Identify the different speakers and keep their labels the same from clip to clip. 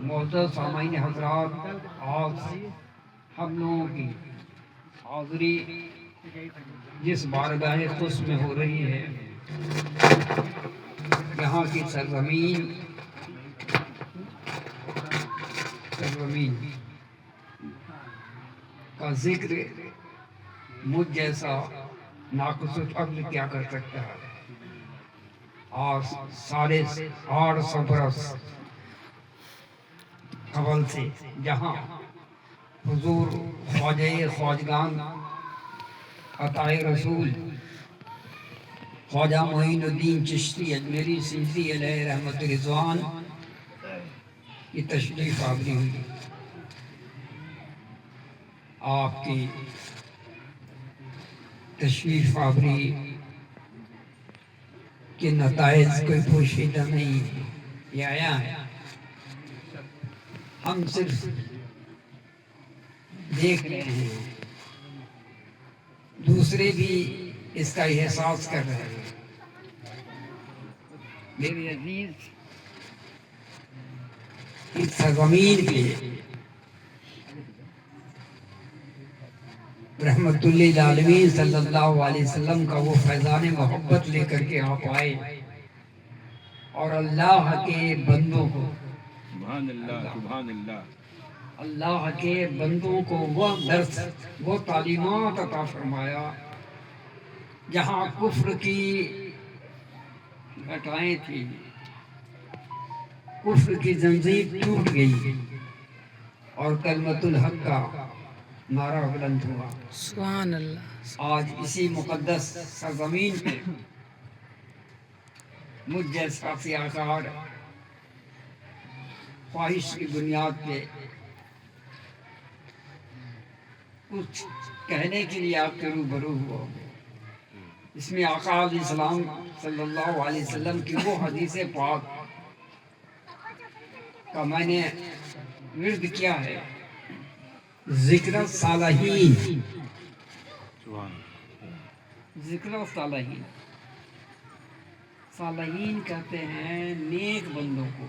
Speaker 1: معزز سامعین حضرات، آج ہم لوگوں کی حاضری جس بارگاہ قدس میں ہو رہی ہے، یہاں کی سرزمین کا ذکر مجھ جیسا ناقص العقل کیا کر سکتا ہے؟ اور 850 برس قبل سے جہاں حضور خواجہ خواجگان عطائے رسول خواجہ معین الدین چشتی اجمیری سندھی علیہ رحمت رضوان کی تشریف آوری ہوئی، آپ کی تشریف آوری کے نتائج کوئی پوشیدہ نہیں یہ آیا ہے، ہم صرف دیکھ رہے ہیں، دوسرے بھی اس کا احساس کر رہے ہیں۔ میرے عزیز، اس سرزمین پہ رحمت للعالمین صلی اللہ علیہ وسلم کا وہ فیضان محبت لے کر کے آپ آئے اور اللہ کے بندوں کو اللہ کے بندوں کو وہ درس، وہ تعلیمات عطا فرمایا جہاں کفر کی گھٹائیں تھیں، کفر کی زنجیر ٹوٹ گئی اور کلمت الحق کا نعرہ بلند ہوا۔
Speaker 2: سبحان اللہ۔
Speaker 1: آج اسی مقدس سرزمین پہ مجھ جیسا سیاکار خواہش کی بنیاد پہ کچھ کہنے کے لیے آپ کے روبرو ہوا، اس میں آقا علیہ السلام صلی اللہ علیہ وسلم کی وہ حدیث پاک کا میں نے ورد کیا ہے، ذکر الصالحین، ذکر الصالحین، صالحین کہتے ہیں نیک بندوں کو،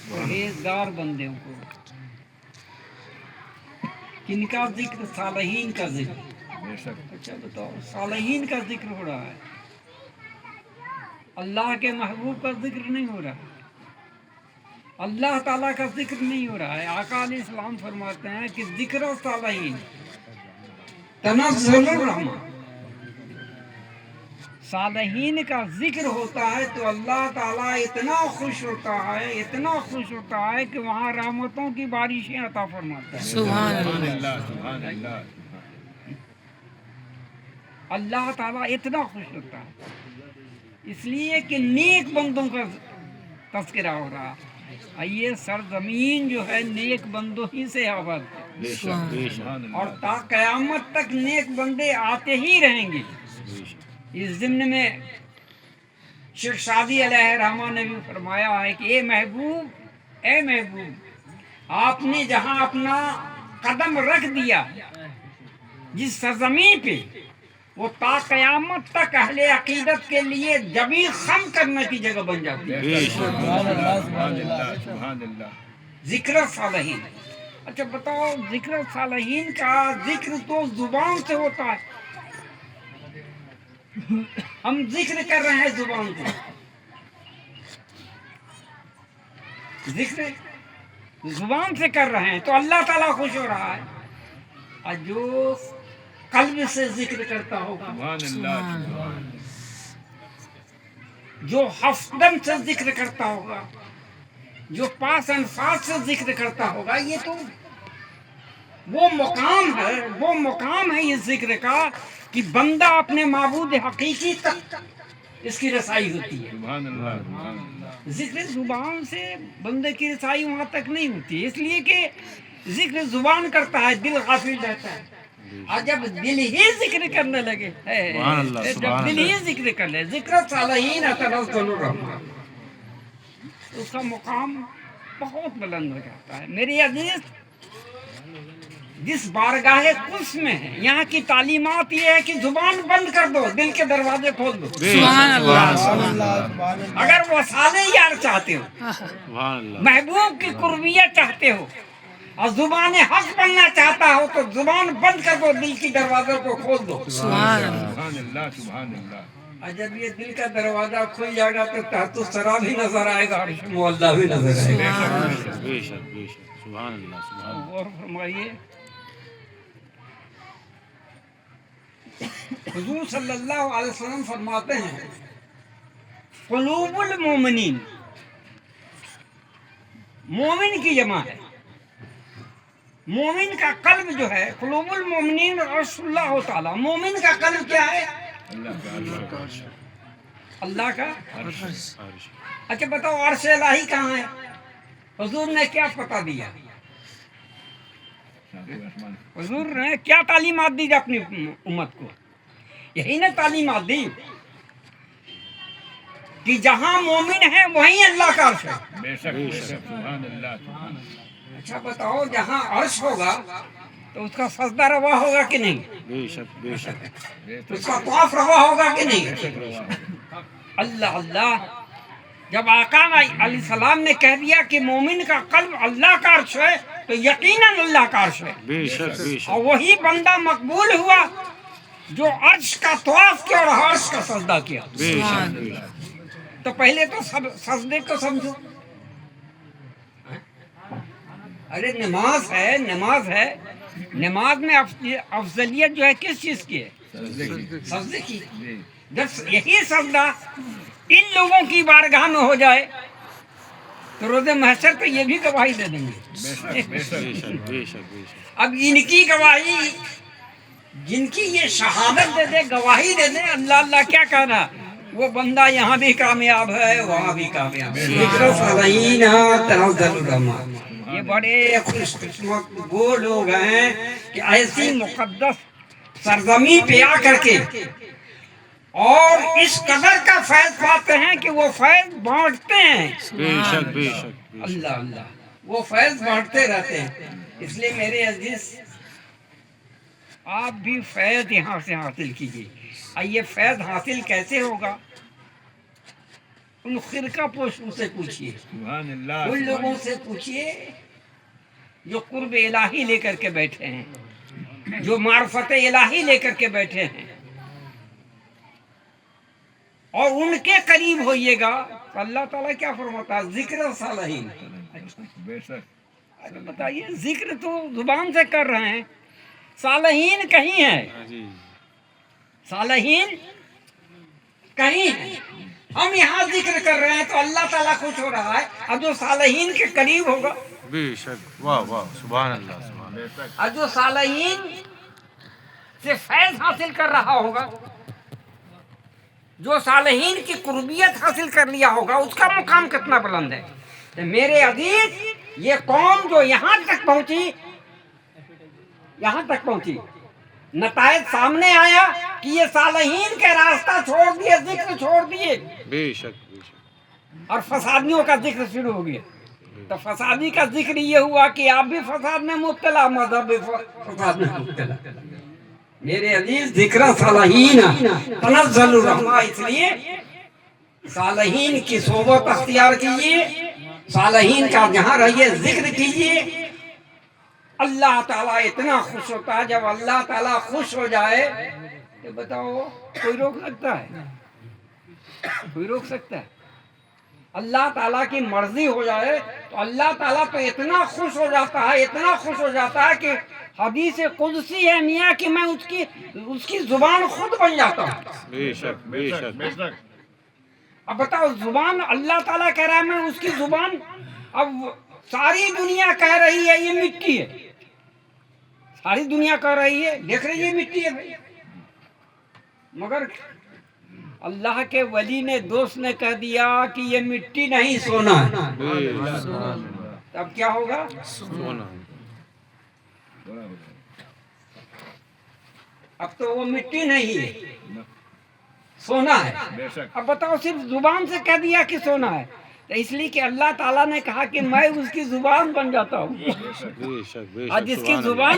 Speaker 1: پرہیزگار بندوں کو۔ کن کا ذکر؟ صالحین کا ذکر۔ اچھا بتاؤ، صالحین کا ذکر ہو رہا ہے، اللہ کے محبوب کا ذکر نہیں ہو رہا، اللہ تعالیٰ کا ذکر نہیں ہو رہا ہے۔ آقا علیہ السلام فرماتے ہیں کہ ذکر الصالحین تنزل الرحمہ، صالحین کا ذکر ہوتا ہے تو اللہ تعالیٰ اتنا خوش ہوتا ہے، اتنا خوش ہوتا ہے کہ وہاں رحمتوں کی بارشیں عطا فرماتا ہے۔
Speaker 2: سبحان اللہ۔
Speaker 1: اللہ تعالیٰ اتنا خوش ہوتا ہے، اس لیے کہ نیک بندوں کا تذکرہ ہو رہا ہے۔ یہ سرزمین جو ہے نیک بندوں ہی سے آباد ہے، اور تا قیامت تک نیک بندے آتے ہی رہیں گے۔ اس ضمن میں شیخ شادی علیہ رحمہ نے بھی فرمایا ہے کہ اے محبوب، آپ نے جہاں اپنا قدم رکھ دیا جس سرزمین پہ، وہ تا قیامت تک اہل عقیدت کے لیے جبیں خم کرنے کی جگہ بن جاتی ہے۔ ذکر صالحین۔ اچھا بتاؤ، ذکر صالحین کا ذکر تو زبان سے ہوتا ہے، ہم ذکر کر رہے ہیں زبان سے، ذکر زبان سے کر رہے ہیں تو اللہ تعالیٰ خوش ہو رہا ہے، اور جو قلب سے ذکر کرتا ہوگا، جو حفظاً سے ذکر کرتا ہوگا، جو پاس انفاس سے ذکر کرتا ہوگا، یہ تو وہ مقام ہے اس ذکر کا کہ بندہ اپنے معبود حقیقی تک اس کی رسائی ہوتی ہے۔ ذکر زبان سے بندے کی رسائی وہاں تک نہیں ہوتی، اس لیے کہ ذکر زبان کرتا ہے، دل غافل رہتا ہے، اور جب دل ہی ذکر کرنے لگے، جب دل ہی ذکر کر لے، ذکر صالحین تنزل الرحمہ، اس کا مقام بہت بلند ہو جاتا ہے۔ میری عزیز، جس بارگاہ قدس میں ہے، یہاں کی تعلیمات یہ ہے کہ زبان بند کر دو، دل کے دروازے کھول دو۔
Speaker 2: سبحان اللہ
Speaker 1: اگر وصال یار چاہتے ہو،
Speaker 2: سبحان اللہ
Speaker 1: محبوب کی قربیت چاہتے ہو اور زبان حق بننا چاہتا ہو تو زبان بند کر دو، دل کی دروازوں کو کھول دو۔
Speaker 2: سبحان اللہ
Speaker 3: سبحان اللہ سبحان اللہ
Speaker 1: اور جب یہ دل کا دروازہ کھل جائے گا تو تحت الثری بھی نظر آئے گا، عرش معلیٰ بھی نظر آئے گا۔
Speaker 2: بے شک بے شک سبحان اللہ سبحان اللہ
Speaker 1: اور فرمائیے حضور صلی اللہ علیہ وسلم فرماتے ہیں قلوب المومنین، مومن کی جمع ہے، مومن کا قلب جو ہے قلوب المومنین رسول اللہ تعالی، مومن کا قلب کیا ہے؟ اللہ کا
Speaker 2: عرش
Speaker 1: اچھا بتاؤ عرش الہی کہاں ہے؟ حضور نے کیا پتہ دیا؟ حضور نے کیا تعلیمات دی اپنی امت کو؟ یہی نا تعلیمات دی کہ جہاں مومن ہے وہیں اللہ کا عرش ہے۔
Speaker 3: بے شک بے شک سبحان اللہ سبحان اللہ
Speaker 1: اچھا بتاؤ جہاں عرش ہوگا تو اس کا سجدہ روا ہوگا کہ نہیں؟
Speaker 2: بے شک بے شک
Speaker 1: اس کا طواف روا ہوگا کہ نہیں؟ اللہ اللہ، جب آقا علیہ السلام نے کہہ دیا کہ مومن کا قلب اللہ کا عرش ہے تو یقیناً اللہ کا عرش ہے،
Speaker 2: بے شک بے شک
Speaker 1: اور وہی بندہ مقبول ہوا جو عرش کا طواف کیا اور عرش کا سجدہ کیا۔
Speaker 2: بے شک بے شک
Speaker 1: تو پہلے تو سب سجدے کو سمجھو۔ ارے نماز ہے، نماز ہے، نماز میں افضلیت جو ہے کس چیز کی ہے؟ سجدے کی۔ جب یہی سجدہ ان لوگوں کی بارگاہ میں ہو جائے تو روز محشر پہ یہ بھی گواہی دے دیں گے۔
Speaker 2: بے شک بے شک
Speaker 1: اب ان کی گواہی، جن کی یہ شہادت دے دے، گواہی دے دے اللہ اللہ کیا کہنا، وہ بندہ یہاں بھی کامیاب ہے وہاں بھی کامیاب ہے۔ یہ بڑے خوش قسمت وہ لوگ ہیں کہ ایسی مقدس سرزمین پہ آ کر کے اور اس قدر کا فیض پاتے ہیں کہ وہ فیض بانٹتے ہیں۔
Speaker 2: بے شک بے شک
Speaker 1: اللہ اللہ، وہ فیض بانٹتے رہتے ہیں۔ اس لیے میرے عزیز آپ بھی فیض یہاں سے حاصل کیجیے۔ یہ فیض حاصل کیسے ہوگا؟ ان خرقہ پوشوں سے پوچھیے،
Speaker 3: سبحان اللہ
Speaker 1: ان لوگوں سے پوچھیے جو قرب الہی لے کر کے بیٹھے ہیں، جو معرفت الہی لے کر کے بیٹھے ہیں، اور ان کے قریب ہوئیے گا تو اللہ تعالیٰ کیا فرماتا ہے؟ ذکر صالحین۔
Speaker 3: بے شک
Speaker 1: اچھا بتائیے، ذکر تو زبان سے کر رہے ہیں، صالحین کہیں ہیں؟
Speaker 2: جی
Speaker 1: صالحین کہیں ہیں؟ ہم یہاں ذکر کر رہے ہیں تو اللہ تعالیٰ خوش ہو رہا ہے، اب جو صالحین کے قریب ہوگا،
Speaker 2: بے شک واہ واہ سبحان اللہ سبحان
Speaker 3: بے شک
Speaker 1: اب جو صالحین سے فیض حاصل کر رہا ہوگا، جو صالحین کی قربیت حاصل کر لیا ہوگا، اس کا مقام کتنا بلند ہے۔ تو میرے عزیز، یہ قوم جو یہاں تک پہنچی، یہاں تک پہنچی، نتائج سامنے آیا کہ یہ صالحین کے راستہ چھوڑ دیے، ذکر چھوڑ دیے
Speaker 2: بے شک بے شک
Speaker 1: اور فسادیوں کا ذکر شروع ہو گیا۔ تو فسادی کا ذکر یہ ہوا کہ آپ بھی فساد میں مبتلا، مذہب بھی فساد میں مبتلا۔ میرے عزیز، ذکر صالحین تنزل الرحمہ، اس لیے صالحین کی صحبت اختیار کیجیے، صالحین کا جہاں رہیے، ذکر کیجیے۔ اللہ تعالیٰ اتنا خوش ہوتا ہے، جب اللہ تعالیٰ خوش ہو جائے تو بتاؤ کوئی روک سکتا ہے؟ کوئی روک سکتا ہے؟ اللہ تعالیٰ کی مرضی ہو جائے تو اللہ تعالیٰ تو اتنا خوش ہو جاتا ہے، اتنا خوش ہو جاتا ہے کہ حدیث قدسی ہے میاں کہ میں اس کی زبان خود بن جاتا ہوں۔
Speaker 2: بے شک بے شک
Speaker 3: بے شک
Speaker 1: اب بتاؤ، زبان اللہ تعالیٰ کہہ رہا ہے میں اس کی زبان، اب ساری دنیا کہہ رہی ہے یہ مٹی ہے، ساری دنیا کہہ رہی ہے دیکھ رہی ہے مٹی ہے بھائی، مگر اللہ کے ولی نے، دوست نے کہہ دیا کہ یہ مٹی نہیں سونا ہے، اب کیا ہوگا؟
Speaker 2: سونا
Speaker 1: اب تو وہ مٹی نہیں ہے، سونا ہے۔
Speaker 3: بے شک
Speaker 1: اب بتاؤ، صرف زبان سے کہہ دیا کہ سونا ہے، تو اس لیے کہ اللہ تعالیٰ نے کہا کہ میں اس کی زبان بن جاتا ہوں،
Speaker 2: بے شک بے
Speaker 1: اور
Speaker 2: شک
Speaker 1: جس کی
Speaker 2: سبحان
Speaker 1: زبان